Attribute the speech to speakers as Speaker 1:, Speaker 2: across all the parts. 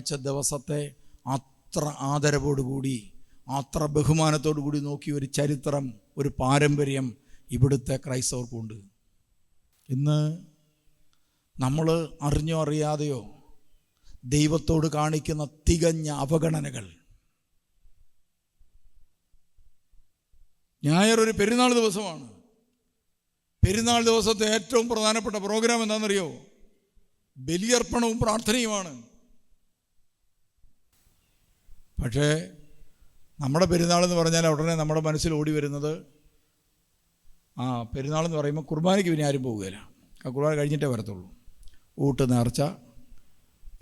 Speaker 1: ഞായറാഴ്ച ദിവസത്തെ അത്ര ആദരവോടുകൂടി, അത്ര ബഹുമാനത്തോടു കൂടി നോക്കിയ ഒരു ചരിത്രം, ഒരു പാരമ്പര്യം ഇവിടുത്തെ ക്രൈസ്തവർക്കുണ്ട്. ഇന്ന് നമ്മൾ അറിഞ്ഞോ അറിയാതെയോ ദൈവത്തോട് കാണിക്കുന്ന തികഞ്ഞ അവഗണനകൾ. ഞായർ ഒരു പെരുന്നാൾ ദിവസമാണ്. പെരുന്നാൾ ദിവസത്തെ ഏറ്റവും പ്രധാനപ്പെട്ട പ്രോഗ്രാം എന്താണെന്നറിയോ? ബലിയർപ്പണവും പ്രാർത്ഥനയുമാണ്. പക്ഷേ നമ്മുടെ പെരുന്നാളെന്ന് പറഞ്ഞാൽ ഉടനെ നമ്മുടെ മനസ്സിൽ ഓടി വരുന്നത്, പെരുന്നാളെന്ന് പറയുമ്പോൾ കുർബാനയ്ക്ക് പിന്നെ ആരും പോവുകയില്ല, കുർബാന കഴിഞ്ഞിട്ടേ വരത്തുള്ളൂ. ഊട്ട് നേർച്ച,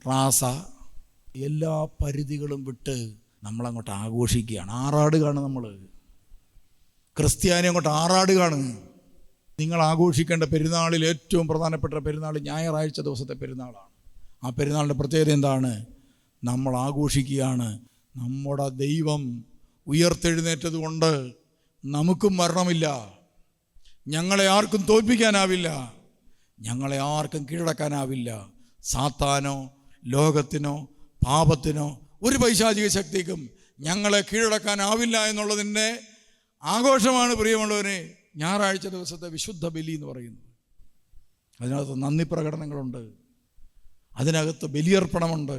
Speaker 1: റാസ, എല്ലാ പരിധികളും വിട്ട് നമ്മളങ്ങോട്ട് ആഘോഷിക്കുകയാണ്, ആറാടുകയാണ്. നമ്മൾ ക്രിസ്ത്യാനി അങ്ങോട്ട് ആറാടുകയാണ്. നിങ്ങൾ ആഘോഷിക്കേണ്ട പെരുന്നാളിൽ ഏറ്റവും പ്രധാനപ്പെട്ട പെരുന്നാൾ ഞായറാഴ്ച ദിവസത്തെ പെരുന്നാളാണ്. ആ പെരുന്നാളിൻ്റെ പ്രത്യേകത എന്താണ്? നമ്മൾ ആഘോഷിക്കുകയാണ് നമ്മുടെ ദൈവം ഉയർത്തെഴുന്നേറ്റത് കൊണ്ട് നമുക്കും മരണമില്ല, ഞങ്ങളെ ആർക്കും തോൽപ്പിക്കാനാവില്ല, ഞങ്ങളെ ആർക്കും കീഴടക്കാനാവില്ല. സാത്താനോ ലോകത്തിനോ പാപത്തിനോ ഒരു പൈശാചിക ശക്തിക്കും ഞങ്ങളെ കീഴടക്കാനാവില്ല എന്നുള്ളതിൻ്റെ ആഘോഷമാണ് പ്രിയമുള്ളവരെ ഞായറാഴ്ച ദിവസത്തെ വിശുദ്ധ ബലി എന്ന് പറയുന്നത്. അതിനകത്ത് നന്ദി പ്രകടനങ്ങളുണ്ട്, അതിനകത്ത് ബലിയർപ്പണമുണ്ട്,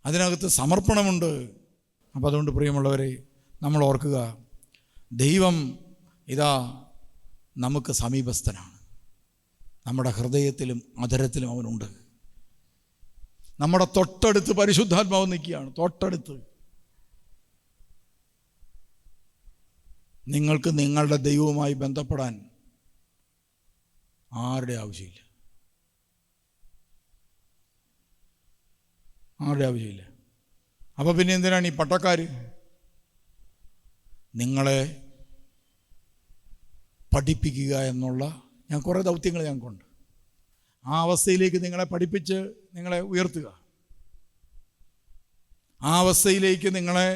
Speaker 1: അതിനകത്ത് സമർപ്പണമുണ്ട്. അപ്പോൾ അതുകൊണ്ട് പ്രിയമുള്ളവരെ നമ്മൾ ഓർക്കുക, ദൈവം ഇതാ നമുക്ക് സമീപസ്ഥനാണ്. നമ്മുടെ ഹൃദയത്തിലും അധരത്തിലും അവനുണ്ട്. നമ്മുടെ തൊട്ടടുത്ത് പരിശുദ്ധാത്മാവ് നിൽക്കുകയാണ്, തൊട്ടടുത്ത്. നിങ്ങൾക്ക് നിങ്ങളുടെ ദൈവവുമായി ബന്ധപ്പെടാൻ ആരുടെ ആവശ്യമില്ല, ആരുടെ ആവശ്യമില്ല. അപ്പോൾ പിന്നെ എന്തിനാണ് ഈ പട്ടക്കാർ നിങ്ങളെ പഠിപ്പിക്കുക എന്നുള്ള? ഞാൻ കുറേ ദൗത്യങ്ങൾ ഞങ്ങൾക്കുണ്ട്. ആ അവസ്ഥയിലേക്ക് നിങ്ങളെ പഠിപ്പിച്ച് നിങ്ങളെ ഉയർത്തുക, ആ അവസ്ഥയിലേക്ക് നിങ്ങളെ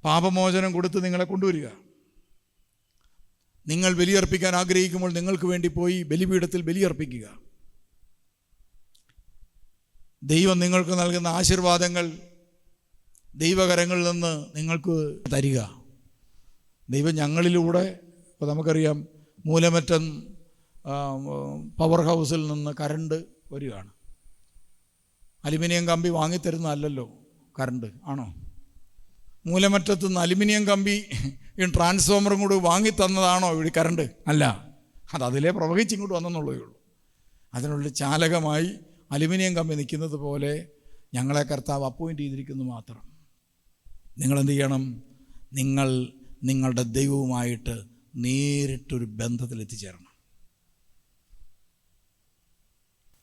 Speaker 1: പാപമോചനം കൊടുത്ത് നിങ്ങളെ കൊണ്ടുവരിക. നിങ്ങൾ ബലിയർപ്പിക്കാൻ ആഗ്രഹിക്കുമ്പോൾ നിങ്ങൾക്ക് വേണ്ടി പോയി ബലിപീഠത്തിൽ ബലിയർപ്പിക്കുക. ദൈവം നിങ്ങൾക്ക് നൽകുന്ന ആശീർവാദങ്ങൾ ദൈവകരങ്ങളിൽ നിന്ന് നിങ്ങൾക്ക് തരിക. ദൈവം ഞങ്ങളിലൂടെ, ഇപ്പോൾ നമുക്കറിയാം, മൂലമറ്റം പവർ ഹൗസിൽ നിന്ന് കറണ്ട് വരികയാണ്. അലുമിനിയം കമ്പി വാങ്ങിത്തരുന്നതല്ലല്ലോ കറണ്ട്, ആണോ? മൂലമറ്റത്ത് നിന്ന് അലുമിനിയം കമ്പി ട്രാൻസ്ഫോമറും കൂടി വാങ്ങിത്തന്നതാണോ ഇവിടെ കറണ്ട്? അല്ല, അതിലേ പ്രവഹിച്ചിങ്ങോട്ട് വന്നെന്നുള്ളതേ ഉള്ളൂ. അതിനുള്ളിൽ ചാലകമായി അലുമിനിയം കമ്പി നിൽക്കുന്നത് പോലെ ഞങ്ങളെ കർത്താവ് അപ്പോയിൻ്റ് ചെയ്തിരിക്കുന്നു മാത്രം. നിങ്ങളെന്ത് ചെയ്യണം? നിങ്ങൾ നിങ്ങളുടെ ദൈവവുമായിട്ട് നേരിട്ടൊരു ബന്ധത്തിലെത്തിച്ചേരണം,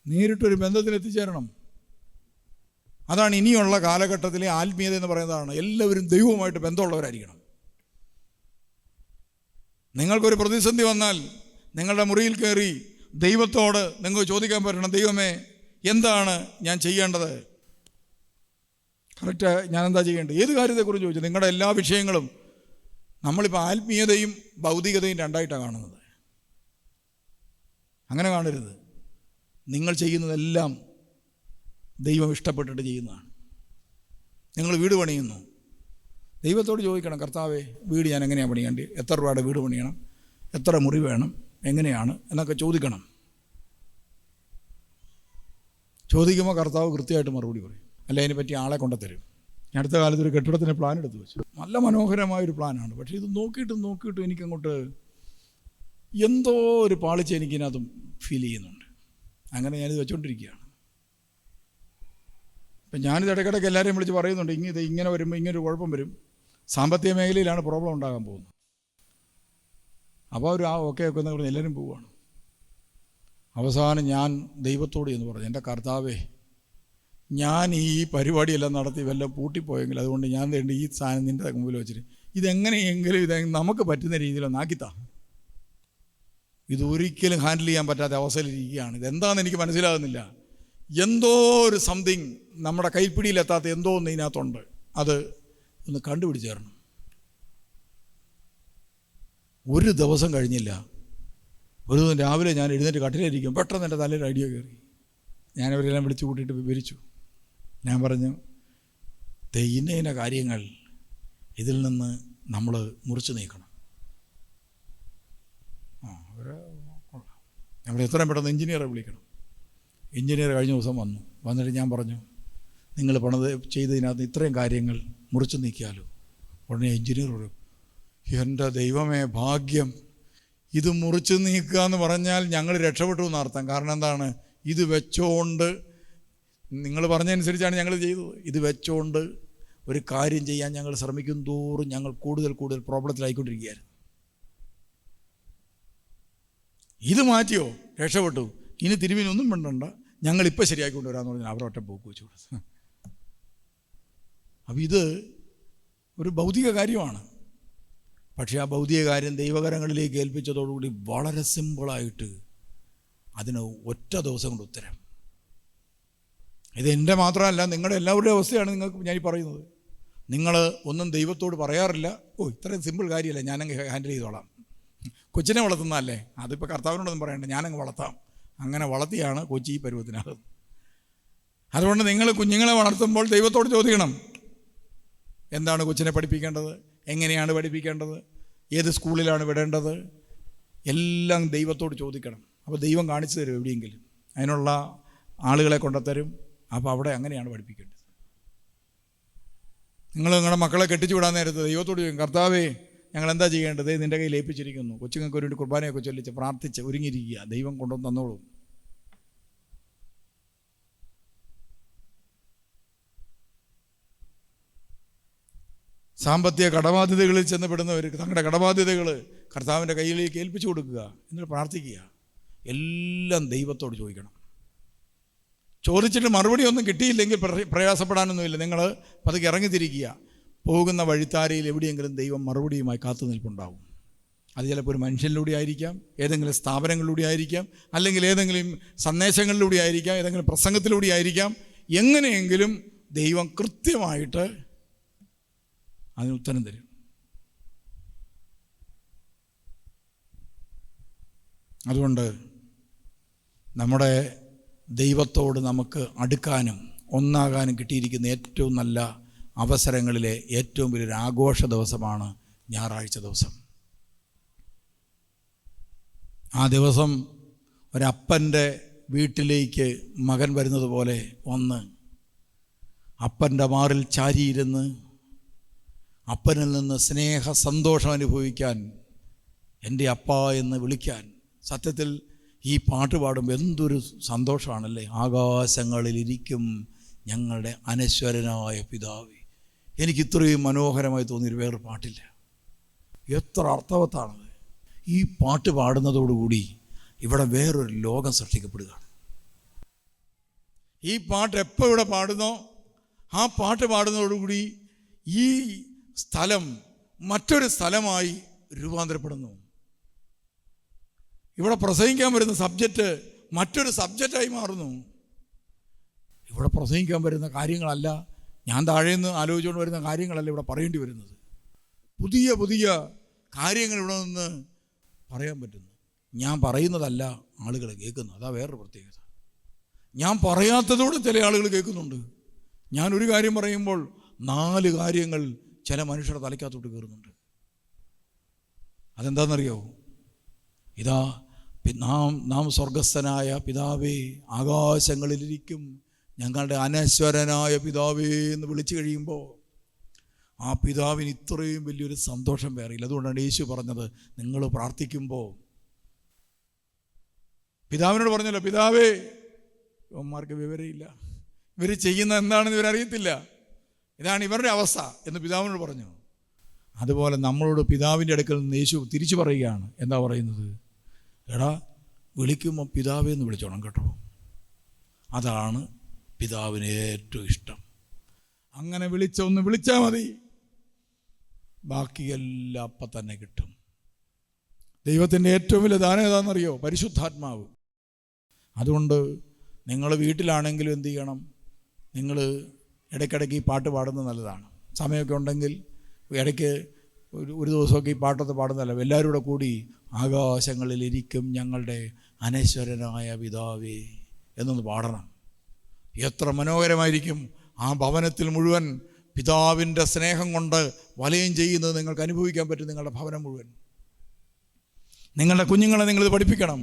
Speaker 1: നേരിട്ടൊരു ബന്ധത്തിലെത്തിച്ചേരണം. അതാണ് ഇനിയുള്ള കാലഘട്ടത്തിലെ ആത്മീയത എന്ന് പറയുന്നതാണ്. എല്ലാവരും ദൈവവുമായിട്ട് ബന്ധമുള്ളവരായിരിക്കണം. നിങ്ങൾക്കൊരു പ്രതിസന്ധി വന്നാൽ നിങ്ങളുടെ മുറിയിൽ കയറി ദൈവത്തോട് നിങ്ങൾക്ക് ചോദിക്കാൻ പറ്റണം, ദൈവമേ എന്താണ് ഞാൻ ചെയ്യേണ്ടത്? കറക്റ്റ്, ഞാൻ എന്താ ചെയ്യേണ്ടത്? ഏത് കാര്യത്തെക്കുറിച്ച് ചോദിച്ചു? നിങ്ങളുടെ എല്ലാ വിഷയങ്ങളും. നമ്മളിപ്പോൾ ആത്മീയതയും ഭൗതികതയും രണ്ടായിട്ടാണ് കാണുന്നത്. അങ്ങനെ കാണരുത്. നിങ്ങൾ ചെയ്യുന്നതെല്ലാം ദൈവം ഇഷ്ടപ്പെട്ടിട്ട് ചെയ്യുന്നതാണ്. നിങ്ങൾ വീട് പണിയുന്നു, ദൈവത്തോട് ചോദിക്കണം, കർത്താവേ വീട് ഞാൻ എങ്ങനെയാണ് പണിയേണ്ടത്? എത്ര രൂപയുടെ വീട് പണിയണം? എത്ര മുറി വേണം? എങ്ങനെയാണ് എന്നൊക്കെ ചോദിക്കണം. ചോദിക്കുമ്പോൾ കർത്താവ് കൃത്യമായിട്ട് മറുപടി പറയും, അല്ല അതിനെപ്പറ്റി ആളെ കൊണ്ടുത്തരും. ഞാൻ അടുത്ത കാലത്ത് ഒരു കെട്ടിടത്തിന് പ്ലാൻ എടുത്ത് വെച്ചു. നല്ല മനോഹരമായൊരു പ്ലാനാണ്. പക്ഷേ ഇത് നോക്കിയിട്ടും എനിക്കങ്ങോട്ട് എന്തോ ഒരു പാളിച്ച എനിക്കിനകത്തും ഫീൽ ചെയ്യുന്നുണ്ട്. അങ്ങനെ ഞാനിത് വെച്ചുകൊണ്ടിരിക്കുകയാണ്. ഇപ്പം ഞാനിത് ഇടയ്ക്കിടയ്ക്ക് എല്ലാവരെയും വിളിച്ച് പറയുന്നുണ്ട്, ഇത് ഇങ്ങനെ വരുമ്പോൾ ഇങ്ങനൊരു കുഴപ്പം വരും, സാമ്പത്തിക മേഖലയിലാണ് പ്രോബ്ലം ഉണ്ടാകാൻ പോകുന്നത്. അപ്പോൾ അവർ ഓക്കെ എന്ന് പറഞ്ഞ് എല്ലാവരും പോവുകയാണ്. അവസാനം ഞാൻ ദൈവത്തോട് എന്ന് പറഞ്ഞു, എൻ്റെ കർത്താവേ, ഞാൻ ഈ പരിപാടിയെല്ലാം നടത്തി വല്ലതും പൂട്ടിപ്പോയെങ്കിൽ അതുകൊണ്ട് ഞാൻ വേണ്ടി ഈ സാധനം നിൻ്റെ മുമ്പിൽ വെച്ചിട്ട് ഇതെങ്ങനെയെങ്കിലും നമുക്ക് പറ്റുന്ന രീതിയിലൊന്ന് ആക്കിത്താ. ഇതൊരിക്കലും ഹാൻഡിൽ ചെയ്യാൻ പറ്റാത്ത അവസ്ഥയിലിരിക്കുകയാണ്. ഇതെന്താണെന്ന് എനിക്ക് മനസ്സിലാകുന്നില്ല. എന്തോ ഒരു സംതിങ് നമ്മുടെ കൈപ്പിടിയിലെത്താത്ത എന്തോ ഒന്ന് ഇതിനകത്തുണ്ട്. അത് ഒന്ന് കണ്ടുപിടിച്ച് തരണം. ഒരു ദിവസം കഴിഞ്ഞില്ല. ഒരു ദിവസം രാവിലെ ഞാൻ എഴുന്നേറ്റ് കട്ടിലിരിക്കും, പെട്ടെന്ന് എൻ്റെ തലയിൽ ഐഡിയ കയറി. ഞാനവരെല്ലാം വിളിച്ചു കൂട്ടിയിട്ട് വിവരിച്ചു. ഞാൻ പറഞ്ഞു, ഇന്ന കാര്യങ്ങൾ ഇതിൽ നിന്ന് നമ്മൾ മുറിച്ച് നീക്കണം. നമ്മൾ എത്രയും പെട്ടെന്ന് എഞ്ചിനീയറെ വിളിക്കണം. എഞ്ചിനീയർ കഴിഞ്ഞ ദിവസം വന്നിട്ട് ഞാൻ പറഞ്ഞു, നിങ്ങൾ പണിത് ചെയ്തതിനകത്ത് ഇത്രയും കാര്യങ്ങൾ മുറിച്ച് നീക്കിയാലോ? ഉടനെ എഞ്ചിനീയർ പറയും, എൻ്റെ ദൈവമേ ഭാഗ്യം, ഇത് മുറിച്ച് നീക്കുക എന്ന് പറഞ്ഞാൽ ഞങ്ങൾ രക്ഷപ്പെട്ടു എന്നർത്ഥം. കാരണം എന്താണ്? ഇത് വെച്ചോണ്ട്, നിങ്ങൾ പറഞ്ഞതനുസരിച്ചാണ് ഞങ്ങൾ ചെയ്തത്, ഇത് വെച്ചോണ്ട് ഒരു കാര്യം ചെയ്യാൻ ഞങ്ങൾ ശ്രമിക്കും തോറും ഞങ്ങൾ കൂടുതൽ പ്രോബ്ലത്തിലായിക്കൊണ്ടിരിക്കുകയായിരുന്നു. ഇത് മാറ്റിയോ രക്ഷപ്പെട്ടു, ഇനി തിരുവിനൊന്നും വേണ്ടണ്ട, ഞങ്ങളിപ്പോൾ ശരിയാക്കിക്കൊണ്ട് വരാമെന്ന് പറഞ്ഞാൽ അവരൊറ്റ പോക്ക് വെച്ചു കൊടുത്തു. അപ്പം ഇത് ഒരു ഭൗതിക കാര്യമാണ്. പക്ഷേ ആ ഭൗതിക കാര്യം ദൈവകരങ്ങളിലേക്ക് ഏൽപ്പിച്ചതോടുകൂടി വളരെ സിമ്പിളായിട്ട് അതിന് ഒറ്റ ദിവസം കൊണ്ട് ഉത്തരം. ഇത് എൻ്റെ മാത്രമല്ല, നിങ്ങളുടെ എല്ലാവരുടെയും അവസ്ഥയാണ് ഞാൻ ഈ പറയുന്നത്. നിങ്ങൾ ഒന്നും ദൈവത്തോട് പറയാറില്ല, ഇത്രയും സിമ്പിൾ കാര്യമല്ല, ഞാനങ്ങ് ഹാൻഡിൽ ചെയ്തോളാം. കൊച്ചിനെ വളർത്തുന്നതല്ലേ, അതിപ്പോൾ കർത്താവിനോടൊന്നും പറയണ്ട, ഞാനങ്ങ് വളർത്താം. അങ്ങനെ വളർത്തിയാണ് കൊച്ചി ഈ പരുവത്തിനാകുന്നത്. അതുകൊണ്ട് നിങ്ങൾ കുഞ്ഞുങ്ങളെ വളർത്തുമ്പോൾ ദൈവത്തോട് ചോദിക്കണം, എന്താണ് കൊച്ചിനെ പഠിപ്പിക്കേണ്ടത്, എങ്ങനെയാണ് പഠിപ്പിക്കേണ്ടത്, ഏത് സ്കൂളിലാണ് വിടേണ്ടത്, എല്ലാം ദൈവത്തോട് ചോദിക്കണം. അപ്പോൾ ദൈവം കാണിച്ചു തരും എവിടെയെങ്കിലും, അതിനുള്ള ആളുകളെ കൊണ്ടുത്തരും. അപ്പോൾ അവിടെ അങ്ങനെയാണ് പഠിപ്പിക്കേണ്ടത്. നിങ്ങൾ നിങ്ങളുടെ മക്കളെ കെട്ടിച്ചു വിടാൻ നേരത്ത് ദൈവത്തോട് ചോദിക്കും, കർത്താവേ ഞങ്ങൾ എന്താ ചെയ്യേണ്ടത്, നിൻ്റെ കയ്യിൽ ഏൽപ്പിച്ചിരിക്കുന്നു. കൊച്ചുങ്ങൾക്ക് ഒരു കുർബാനയൊക്കെ ചൊല്ലിച്ച് പ്രാർത്ഥിച്ച് ഒരുങ്ങിയിരിക്കുക, ദൈവം കൊണ്ടുവന്ന് തന്നോളും. സാമ്പത്തിക കടബാധ്യതകളിൽ ചെന്നപ്പെടുന്നവർ തങ്ങളുടെ കടബാധ്യതകൾ കർത്താവിൻ്റെ കയ്യിലേക്ക് ഏൽപ്പിച്ചു കൊടുക്കുക, എന്നിട്ട് പ്രാർത്ഥിക്കുക. എല്ലാം ദൈവത്തോട് ചോദിക്കണം. ചോദിച്ചിട്ട് മറുപടി ഒന്നും കിട്ടിയില്ലെങ്കിൽ പ്രയാസപ്പെടാനൊന്നുമില്ല. നിങ്ങൾ പതുക്കെ ഇറങ്ങിത്തിരിക്കുക. പോകുന്ന വഴിത്താരയിൽ എവിടെയെങ്കിലും ദൈവം മറുപടിയുമായി കാത്തു നിൽപ്പുണ്ടാവും. അത് ചിലപ്പോൾ ഒരു മനുഷ്യനിലൂടെ ആയിരിക്കാം, ഏതെങ്കിലും സ്ഥാപനങ്ങളിലൂടെ ആയിരിക്കാം, അല്ലെങ്കിൽ ഏതെങ്കിലും സന്ദേശങ്ങളിലൂടെ ആയിരിക്കാം, ഏതെങ്കിലും പ്രസംഗത്തിലൂടെ ആയിരിക്കാം. എങ്ങനെയെങ്കിലും ദൈവം കൃത്യമായിട്ട് അതിന് ഉത്തരം തരും. അതുകൊണ്ട് നമ്മുടെ ദൈവത്തോട് നമുക്ക് അടുക്കാനും ഒന്നാകാനും കിട്ടിയിരിക്കുന്ന ഏറ്റവും നല്ല അവസരങ്ങളിലെ ഏറ്റവും വലിയൊരു ആഘോഷ ദിവസമാണ് ഞായറാഴ്ച ദിവസം. ആ ദിവസം ഒരപ്പൻ്റെ വീട്ടിലേക്ക് മകൻ വരുന്നത് പോലെ വന്ന് അപ്പൻ്റെ മാറിൽ ചാരിയിരുന്ന് അപ്പനിൽ നിന്ന് സ്നേഹ സന്തോഷം അനുഭവിക്കാൻ, എൻ്റെ അപ്പ എന്ന് വിളിക്കാൻ. സത്യത്തിൽ ഈ പാട്ട് പാടുമ്പോൾ എന്തൊരു സന്തോഷമാണല്ലേ. ആകാശങ്ങളിലിരിക്കും ഞങ്ങളുടെ അനശ്വരനായ പിതാവേ. എനിക്ക് ഇത്രയും മനോഹരമായി തോന്നിയൊരു വേറൊരു പാട്ടില്ല. എത്ര അർത്ഥവത്താണത്. ഈ പാട്ട് പാടുന്നതോടുകൂടി ഇവിടെ വേറൊരു ലോകം സൃഷ്ടിക്കപ്പെടുകയാണ്. ഈ പാട്ട് എപ്പോൾ ഇവിടെ പാടുന്നോ ആ പാട്ട് പാടുന്നതോടുകൂടി ഈ സ്ഥലം മറ്റൊരു സ്ഥലമായി രൂപാന്തരപ്പെടുന്നു. ഇവിടെ പ്രസംഗിക്കാൻ വരുന്ന സബ്ജക്റ്റ് മറ്റൊരു സബ്ജക്റ്റായി മാറുന്നു. ഇവിടെ പ്രസംഗിക്കാൻ വരുന്ന കാര്യങ്ങളല്ല, ഞാൻ താഴേന്ന് ആലോചിച്ചുകൊണ്ട് വരുന്ന കാര്യങ്ങളല്ല ഇവിടെ പറയേണ്ടി വരുന്നത്. പുതിയ പുതിയ കാര്യങ്ങൾ ഇവിടെ നിന്ന് പറയാൻ പറ്റുന്നു. ഞാൻ പറയുന്നതല്ല ആളുകൾ കേൾക്കുന്നത്. അതാ വേറൊരു പ്രത്യേകത. ഞാൻ പറയാത്തതോടെ ചില ആളുകൾ കേൾക്കുന്നുണ്ട്. ഞാനൊരു കാര്യം പറയുമ്പോൾ 4 കാര്യങ്ങൾ ചില മനുഷ്യരുടെ തലയ്ക്കകത്തോട്ട് കയറുന്നുണ്ട്. അതെന്താണെന്നറിയോ? ഇതാ നാം സ്വർഗസ്ഥനായ പിതാവേ, ആകാശങ്ങളിലിരിക്കും ഞങ്ങളുടെ അനശ്വരനായ പിതാവേ എന്ന് വിളിച്ചു കഴിയുമ്പോൾ ആ പിതാവിന് ഇത്രയും വലിയൊരു സന്തോഷം വേറെയില്ല. അതുകൊണ്ടാണ് യേശു പറഞ്ഞത്, നിങ്ങൾ പ്രാർത്ഥിക്കുമ്പോൾ പിതാവിനോട് പറഞ്ഞല്ലോ, പിതാവേ, ഇവന്മാർക്ക് വിവരമില്ല, ഇവർ ചെയ്യുന്ന എന്താണെന്ന് ഇവരറിയത്തില്ല, ഇതാണ് ഇവരുടെ അവസ്ഥ എന്ന് പിതാവിനോട് പറഞ്ഞു. അതുപോലെ നമ്മളോട് പിതാവിൻ്റെ അടുക്കൽ നിന്ന് യേശു തിരിച്ചു പറയുകയാണ്. എന്താ പറയുന്നത്? എടാ, വിളിക്കുമ്പോൾ പിതാവേ എന്ന് വിളിച്ചോണം കേട്ടോ. അതാണ് പിതാവിന് ഏറ്റവും ഇഷ്ടം. അങ്ങനെ ഒന്ന് വിളിച്ചാൽ മതി, ബാക്കിയെല്ലാം അപ്പം തന്നെ കിട്ടും. ദൈവത്തിൻ്റെ ഏറ്റവും വലിയ ദാനം ഏതാണെന്നറിയോ? പരിശുദ്ധാത്മാവ്. അതുകൊണ്ട് നിങ്ങൾ വീട്ടിലാണെങ്കിലും എന്ത് ചെയ്യണം? നിങ്ങൾ ഇടയ്ക്കിടയ്ക്ക് ഈ പാട്ട് പാടുന്നത് നല്ലതാണ്. സമയമൊക്കെ ഉണ്ടെങ്കിൽ ഇടയ്ക്ക് ഒരു ദിവസമൊക്കെ ഈ പാട്ടൊക്കെ പാടുന്നതല്ല, എല്ലാവരും കൂടെ കൂടി ആകാശങ്ങളിലിരിക്കും ഞങ്ങളുടെ അനശ്വരനായ പിതാവേ എന്നൊന്ന് പാടണം. എത്ര മനോഹരമായിരിക്കും. ആ ഭവനത്തിൽ മുഴുവൻ പിതാവിൻ്റെ സ്നേഹം കൊണ്ട് വലയം ചെയ്യുന്നത് നിങ്ങൾക്ക് അനുഭവിക്കാൻ പറ്റും. നിങ്ങളുടെ ഭവനം മുഴുവൻ, നിങ്ങളുടെ കുഞ്ഞുങ്ങളെ നിങ്ങളിത് പഠിപ്പിക്കണം.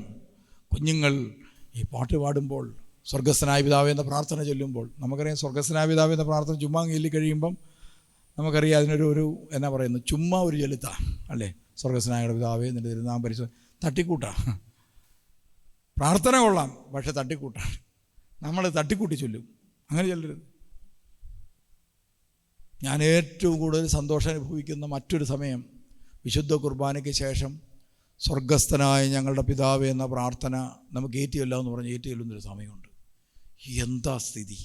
Speaker 1: കുഞ്ഞുങ്ങൾ ഈ പാട്ട് പാടുമ്പോൾ സ്വർഗസ്ഥനായ പിതാവേ എന്ന പ്രാർത്ഥന ചൊല്ലുമ്പോൾ, നമുക്കറിയാം സ്വർഗസ്ഥനായ പിതാവേ എന്ന പ്രാർത്ഥന ചുമ്മാ ചൊല്ലി കഴിയുമ്പം നമുക്കറിയാം അതിനൊരു എന്നാ പറയുന്നത്, ചുമ്മാ ഒരു ചെലുത്താ അല്ലേ. സ്വർഗസ്ഥനായ പിതാവേ നിൻ്റെ തിരുനാമം പരിശുദ്ധ, തട്ടിക്കൂട്ടാ. പ്രാർത്ഥന കൊള്ളാം, പക്ഷെ തട്ടിക്കൂട്ടാ. നമ്മൾ തട്ടിക്കൂട്ടി ചൊല്ലും, അങ്ങനെ ചൊല്ലരുത്. ഞാൻ ഏറ്റവും കൂടുതൽ സന്തോഷം അനുഭവിക്കുന്ന മറ്റൊരു സമയം, വിശുദ്ധ കുർബാനയ്ക്ക് ശേഷം സ്വർഗസ്ഥനായ ഞങ്ങളുടെ പിതാവേ എന്ന പ്രാർത്ഥന നമുക്ക് ഏറ്റിയല്ല എന്ന് പറഞ്ഞ് ഏറ്റിയല്ലുന്നൊരു സമയമുണ്ട്. എന്താ സ്ഥിതി!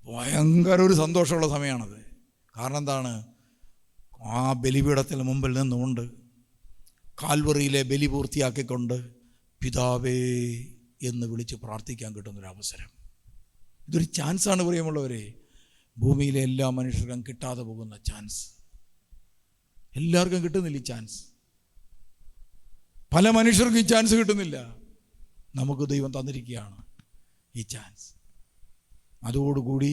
Speaker 1: ഭയങ്കര ഒരു സന്തോഷമുള്ള സമയമാണത്. കാരണം എന്താണ്? ആ ബലിപീഠത്തിന് മുമ്പിൽ നിന്നുകൊണ്ട് കാൽവറിയിലെ ബലി പൂർത്തിയാക്കിക്കൊണ്ട് പിതാവേ എന്ന് വിളിച്ച് പ്രാർത്ഥിക്കാൻ കിട്ടുന്നൊരവസരം. ഇതൊരു ചാൻസാണ് പ്രിയമുള്ളവരെ. ഭൂമിയിലെ എല്ലാ മനുഷ്യർക്കും കിട്ടാതെ പോകുന്ന ചാൻസ്. എല്ലാവർക്കും കിട്ടുന്നില്ല ഈ ചാൻസ്. പല മനുഷ്യർക്കും ഈ ചാൻസ് കിട്ടുന്നില്ല. നമുക്ക് ദൈവം തന്നിരിക്കുകയാണ് ഈ ചാൻസ്. അതോടുകൂടി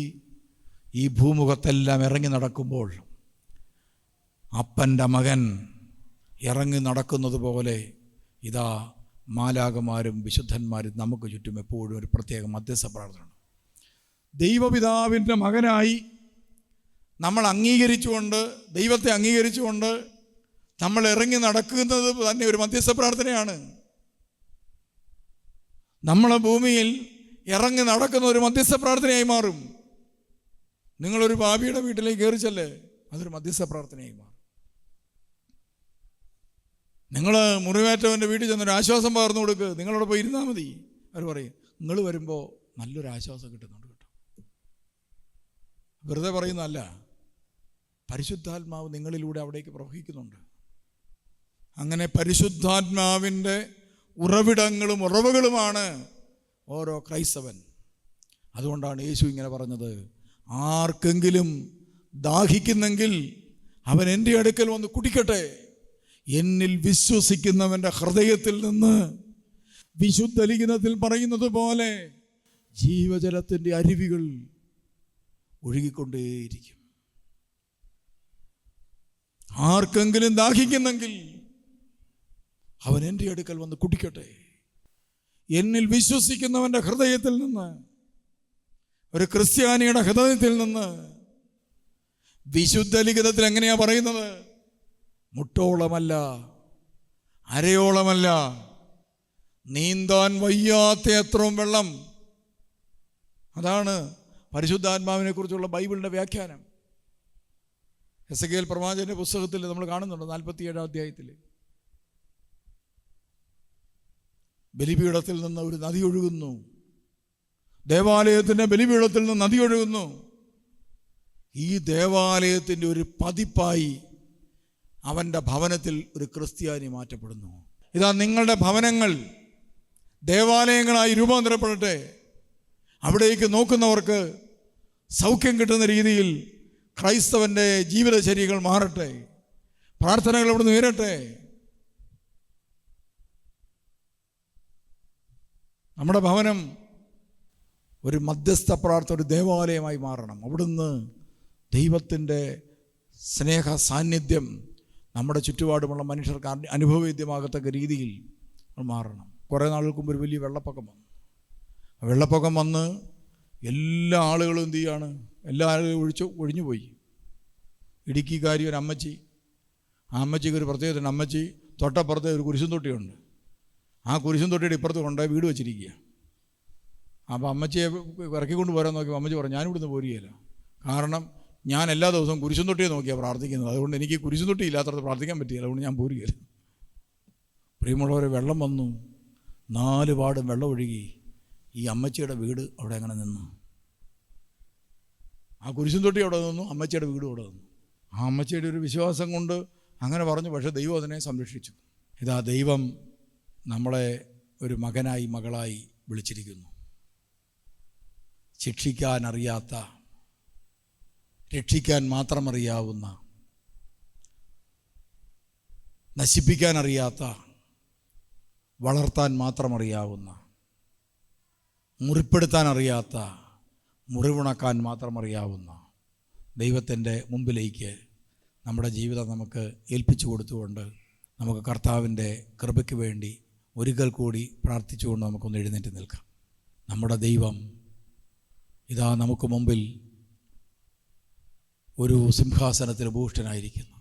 Speaker 1: ഈ ഭൂമുഖത്തെല്ലാം ഇറങ്ങി നടക്കുമ്പോൾ അപ്പൻ്റെ മകൻ ഇറങ്ങി നടക്കുന്നത് പോലെ ഇതാ മാലാഖമാരും വിശുദ്ധന്മാരും നമുക്ക് ചുറ്റും എപ്പോഴും ഒരു പ്രത്യേക മധ്യസ്ഥ പ്രാർത്ഥന. ദൈവപിതാവിൻ്റെ മകനായി നമ്മൾ അംഗീകരിച്ചുകൊണ്ട്, ദൈവത്തെ അംഗീകരിച്ചുകൊണ്ട് നമ്മൾ ഇറങ്ങി നടക്കുന്നത് തന്നെ ഒരു മധ്യസ്ഥ പ്രാർത്ഥനയാണ്. നമ്മളെ ഭൂമിയിൽ ഇറങ്ങി നടക്കുന്ന ഒരു മധ്യസ്ഥ പ്രാർത്ഥനയായി മാറും. നിങ്ങളൊരു പാപിയുടെ വീട്ടിലേക്ക് കയറിച്ചല്ലേ, അതൊരു മധ്യസ്ഥ പ്രാർത്ഥനയായി മാറും. നിങ്ങൾ മുറിവേറ്റവൻ്റെ വീട്ടിൽ ചെന്നൊരു ആശ്വാസം പകർന്നു കൊടുക്കുക, നിങ്ങളോട് പോയി ഇരുന്നാൽ മതി. അവർ പറയും നിങ്ങൾ വരുമ്പോൾ നല്ലൊരു ആശ്വാസം കിട്ടുന്നുണ്ട് കേട്ടോ. വെറുതെ പറയുന്നതല്ല, പരിശുദ്ധാത്മാവ് നിങ്ങളിലൂടെ അവിടേക്ക് പ്രവഹിക്കുന്നുണ്ട്. അങ്ങനെ പരിശുദ്ധാത്മാവിൻ്റെ ഉറവിടങ്ങളും ഉറവുകളുമാണ് ഓരോ ക്രൈസ്തവൻ. അതുകൊണ്ടാണ് യേശു ഇങ്ങനെ പറഞ്ഞത്, ആർക്കെങ്കിലും ദാഹിക്കുന്നെങ്കിൽ അവൻ എൻ്റെ അടുക്കൽ വന്ന് കുടിക്കട്ടെ. എന്നിൽ വിശ്വസിക്കുന്നവൻ്റെ ഹൃദയത്തിൽ നിന്ന് വിശുദ്ധ ലിഖിതത്തിൽ പറയുന്നത് പോലെ ജീവജലത്തിൻ്റെ അരുവികൾ ഒഴുകിക്കൊണ്ടേയിരിക്കും. ആർക്കെങ്കിലും ദാഹിക്കുന്നെങ്കിൽ അവൻ എൻ്റെ അടുക്കൽ വന്ന് കുടിക്കട്ടെ. എന്നിൽ വിശ്വസിക്കുന്നവൻ്റെ ഹൃദയത്തിൽ നിന്ന്, ഒരു ക്രിസ്ത്യാനിയുടെ ഹൃദയത്തിൽ നിന്ന്, വിശുദ്ധ ലിഖിതത്തിൽ എങ്ങനെയാ പറയുന്നത്? മുട്ടോളമല്ല, അരയോളമല്ല, നീന്താൻ വയ്യാത്ത എത്രയും വെള്ളം. അതാണ് പരിശുദ്ധാത്മാവിനെ കുറിച്ചുള്ള ബൈബിളിൻ്റെ വ്യാഖ്യാനം. എസെക്കിയേൽ പ്രവാചകന്റെ പുസ്തകത്തിൽ നമ്മൾ കാണുന്നുണ്ട്, 47-ാം അധ്യായത്തിൽ ബലിപീഠത്തിൽ നിന്ന് ഒരു നദി ഒഴുകുന്നു. ദേവാലയത്തിൻ്റെ ബലിപീഠത്തിൽ നിന്ന് നദി ഒഴുകുന്നു. ഈ ദേവാലയത്തിൻ്റെ ഒരു പതിപ്പായി അവൻ്റെ ഭവനത്തിൽ ഒരു ക്രിസ്ത്യാനി മാറ്റപ്പെടുന്നു. ഇതാ നിങ്ങളുടെ ഭവനങ്ങൾ ദേവാലയങ്ങളായി രൂപാന്തരപ്പെടട്ടെ. അവിടേക്ക് നോക്കുന്നവർക്ക് സൗഖ്യം കിട്ടുന്ന രീതിയിൽ ക്രൈസ്തവൻ്റെ ജീവിതചര്യകൾ മാറട്ടെ, പ്രാർത്ഥനകൾ അവിടെ നിന്ന് ഉയരട്ടെ. നമ്മുടെ ഭവനം ഒരു മധ്യസ്ഥ പ്രാർത്ഥന, ഒരു ദേവാലയമായി മാറണം. അവിടുന്ന് ദൈവത്തിൻ്റെ സ്നേഹ സാന്നിധ്യം നമ്മുടെ ചുറ്റുപാടുമുള്ള മനുഷ്യർക്ക് അനുഭവവേദ്യമാകത്തക്ക രീതിയിൽ മാറണം. കുറേ നാളുകൾക്ക് മുമ്പ് ഒരു വലിയ വെള്ളപ്പൊക്കം വന്നു. വെള്ളപ്പൊക്കം വന്ന് എല്ലാ ആളുകളും എന്തു ചെയ്യാണ്? എല്ലാ ആളുകളും ഒഴിഞ്ഞുപോയി. ഇടുക്കിക്കാരി ഒരു അമ്മച്ചി, ആ അമ്മച്ചിക്ക് ഒരു പ്രത്യേകത, അമ്മച്ചി തൊട്ടപ്പുറത്തെ ഒരു കുരിശും തൊട്ടിയുണ്ട്. ആ കുരിശും തൊട്ടിയുടെ ഇപ്പുറത്ത് കൊണ്ടുപോയി വീട് വെച്ചിരിക്കുക. അപ്പോൾ അമ്മച്ചിയെ ഇറക്കിക്കൊണ്ട് പോരാൻ നോക്കിയപ്പോൾ അമ്മച്ചി പറഞ്ഞു, ഞാനിവിടുന്ന് പോരുകയില്ല. കാരണം ഞാൻ എല്ലാ ദിവസവും കുരിശും തൊട്ടിയെ നോക്കിയാണ് പ്രാർത്ഥിക്കുന്നത്, അതുകൊണ്ട് എനിക്ക് കുരിശും തൊട്ടി ഇല്ലാത്തടത്ത് പ്രാർത്ഥിക്കാൻ പറ്റിയില്ല, അതുകൊണ്ട് ഞാൻ പോരുകയില്ല. പ്രിയമുള്ളവരെ, വെള്ളം വന്നു, 4 പാടും വെള്ളം ഒഴുകി. ഈ അമ്മച്ചിയുടെ വീട് അവിടെ അങ്ങനെ നിന്നു. ആ കുരിശും തൊട്ടി അവിടെ നിന്നു, അമ്മച്ചിയുടെ വീടും അവിടെ നിന്നു. ആ അമ്മച്ചിയുടെ ഒരു വിശ്വാസം കൊണ്ട് അങ്ങനെ പറഞ്ഞു. പക്ഷേ ദൈവം അതിനെ സംരക്ഷിച്ചു. ഇതാ ദൈവം നമ്മളെ ഒരു മകനായി മകളായി വിളിച്ചിരിക്കുന്നു. ശിക്ഷിക്കാൻ അറിയാത്ത, രക്ഷിക്കാൻ മാത്രം അറിയാവുന്ന, നശിപ്പിക്കാൻ അറിയാത്ത, വളർത്താൻ മാത്രം അറിയാവുന്ന, മുറിപ്പെടുത്താൻ അറിയാത്ത, മുറിവുണക്കാൻ മാത്രം അറിയാവുന്ന ദൈവത്തിൻ്റെ മുമ്പിലേക്ക് നമ്മുടെ ജീവിതം നമുക്ക് ഏൽപ്പിച്ചു കൊടുത്തുകൊണ്ട് നമുക്ക് കർത്താവിൻ്റെ കൃപയ്ക്ക് വേണ്ടി ഒരിക്കൽ കൂടി പ്രാർത്ഥിച്ചുകൊണ്ട് നമുക്കൊന്ന് എഴുന്നേറ്റ് നിൽക്കാം. നമ്മുടെ ദൈവം ഇതാ നമുക്ക് മുമ്പിൽ ഒരു സിംഹാസനത്തിൽ ഭൂഷ്ടനായിരിക്കുന്നു.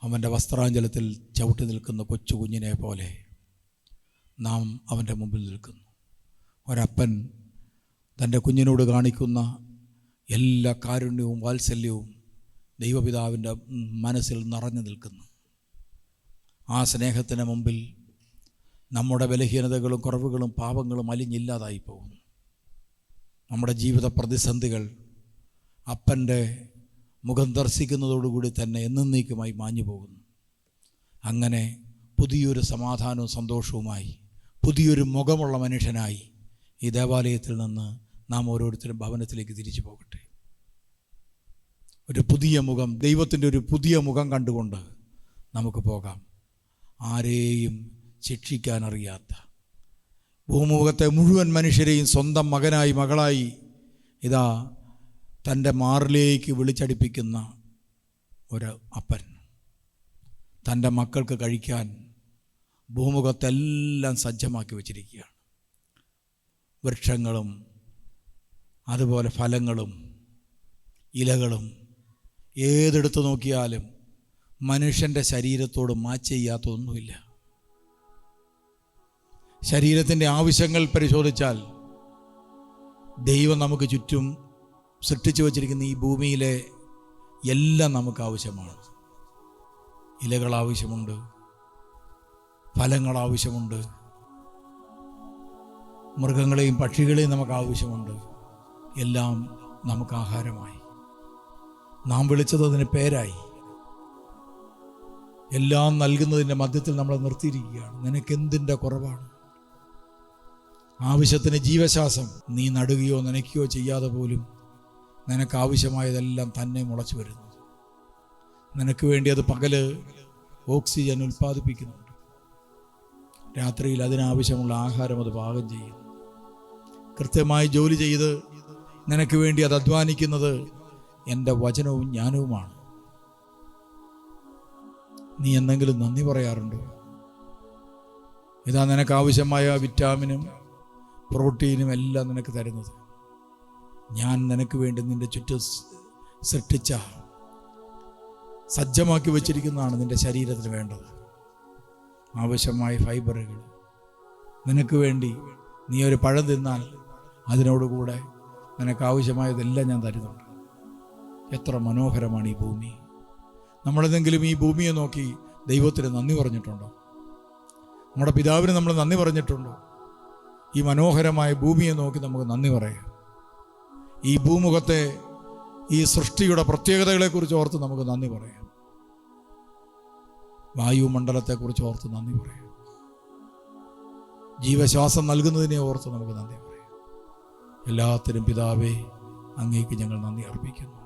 Speaker 1: അവൻ്റെ വസ്ത്രാഞ്ചലത്തിൽ ചവിട്ടി നിൽക്കുന്ന കൊച്ചു കുഞ്ഞിനെ പോലെ നാം അവൻ്റെ മുമ്പിൽ നിൽക്കുന്നു. ഒരപ്പൻ തൻ്റെ കുഞ്ഞിനോട് കാണിക്കുന്ന എല്ലാ കാരുണ്യവും വാത്സല്യവും ദൈവപിതാവിൻ്റെ മനസ്സിൽ നിറഞ്ഞു നിൽക്കുന്നു. ആ സ്നേഹത്തിന് മുമ്പിൽ നമ്മുടെ ബലഹീനതകളും കുറവുകളും പാപങ്ങളും അലിഞ്ഞില്ലാതായി പോകുന്നു. നമ്മുടെ ജീവിത പ്രതിസന്ധികൾ അപ്പൻ്റെ മുഖം ദർശിക്കുന്നതോടുകൂടി തന്നെ എന്നേക്കുമായി മാഞ്ഞു പോകുന്നു. അങ്ങനെ പുതിയൊരു സമാധാനവും സന്തോഷവുമായി പുതിയൊരു മുഖമുള്ള മനുഷ്യനായി ഈ ദേവാലയത്തിൽ നിന്ന് നാം ഓരോരുത്തരും ഭവനത്തിലേക്ക് തിരിച്ചു പോകട്ടെ. ഒരു പുതിയ മുഖം, ദൈവത്തിൻ്റെ ഒരു പുതിയ മുഖം കണ്ടുകൊണ്ട് നമുക്ക് പോകാം. ആരെയും ശിക്ഷിക്കാനറിയാത്ത, ഭൂമുഖത്തെ മുഴുവൻ മനുഷ്യരെയും സ്വന്തം മകനായി മകളായി ഇതാ തൻ്റെ മാറിലേക്ക് വിളിച്ചടിപ്പിക്കുന്ന ഒരു അപ്പൻ തൻ്റെ മക്കൾക്ക് കഴിക്കാൻ ഭൂമുഖത്തെല്ലാം സജ്ജമാക്കി വച്ചിരിക്കുകയാണ്. വൃക്ഷങ്ങളും അതുപോലെ ഫലങ്ങളും ഇലകളും ഏതെടുത്ത് നോക്കിയാലും മനുഷ്യൻ്റെ ശരീരത്തോട് മാച്ച് ചെയ്യാത്തൊന്നുമില്ല. ശരീരത്തിൻ്റെ ആവശ്യങ്ങൾ പരിശോധിച്ചാൽ ദൈവം നമുക്ക് ചുറ്റും സൃഷ്ടിച്ചു വച്ചിരിക്കുന്ന ഈ ഭൂമിയിലെ എല്ലാം നമുക്ക് ആവശ്യമാണ്. ഇലകൾ ആവശ്യമുണ്ട്, ഫലങ്ങൾ ആവശ്യമുണ്ട്, മൃഗങ്ങളെയും പക്ഷികളെയും നമുക്ക് ആവശ്യമുണ്ട്. എല്ലാം നമുക്ക് ആഹാരമായി. നാം വിളിച്ചത് അതിന് പേരായി. എല്ലാം നൽകുന്നതിൻ്റെ മധ്യത്തിൽ നമ്മളെ നിർത്തിയിരിക്കുകയാണ്. നിനക്കെന്തിൻ്റെ കുറവാണ്? ആവശ്യത്തിന് ജീവശ്വാസം നീ നടുകയോ നനയ്ക്കുകയോ ചെയ്യാതെ പോലും നിനക്ക് ആവശ്യമായതെല്ലാം തന്നെ മുളച്ചു വരുന്നു. നിനക്ക് വേണ്ടി അത് പകല് ഓക്സിജൻ ഉൽപ്പാദിപ്പിക്കുന്നുണ്ട്, രാത്രിയിൽ അതിനാവശ്യമുള്ള ആഹാരം അത് പാകം ചെയ്യുന്നു. കൃത്യമായി ജോലി ചെയ്ത് നിനക്ക് വേണ്ടി അത് അധ്വാനിക്കുന്നത് എൻ്റെ വചനവും ജ്ഞാനവുമാണ്. നീ എന്തെങ്കിലും നന്ദി പറയാറുണ്ടോ? ഇതാ നിനക്ക് ആവശ്യമായ വിറ്റാമിനും പ്രോട്ടീനും എല്ലാം നിനക്ക് തരുന്നത് ഞാൻ നിനക്ക് വേണ്ടി നിൻ്റെ ചുറ്റും സൃഷ്ടിച്ച സജ്ജമാക്കി വച്ചിരിക്കുന്നതാണ് നിൻ്റെ ശരീരത്തിന് വേണ്ടത്. ആവശ്യമായ ഫൈബറുകൾ നിനക്ക് വേണ്ടി. നീ ഒരു പഴം തിന്നാൽ അതിനോടുകൂടെ നിനക്ക് ആവശ്യമായതെല്ലാം ഞാൻ തരുന്നുണ്ട്. എത്ര മനോഹരമാണ് ഈ ഭൂമി. നമ്മളെന്തെങ്കിലും ഈ ഭൂമിയെ നോക്കി ദൈവത്തിന് നന്ദി പറഞ്ഞിട്ടുണ്ടോ? നമ്മുടെ പിതാവിന് നമ്മൾ നന്ദി പറഞ്ഞിട്ടുണ്ടോ? ഈ മനോഹരമായ ഭൂമിയെ നോക്കി നമുക്ക് നന്ദി പറയാം. ഈ ഭൂമുഖത്തെ ഈ സൃഷ്ടിയുടെ പ്രത്യേകതകളെക്കുറിച്ച് ഓർത്ത് നമുക്ക് നന്ദി പറയാം. വായുമണ്ഡലത്തെക്കുറിച്ച് ഓർത്ത് നന്ദി പറയാം. ജീവശ്വാസം നൽകുന്നതിനെ ഓർത്ത് നമുക്ക് നന്ദി പറയാം. എല്ലാത്തിനും പിതാവേ, അങ്ങേക്ക് ഞങ്ങൾ നന്ദി അർപ്പിക്കുന്നു.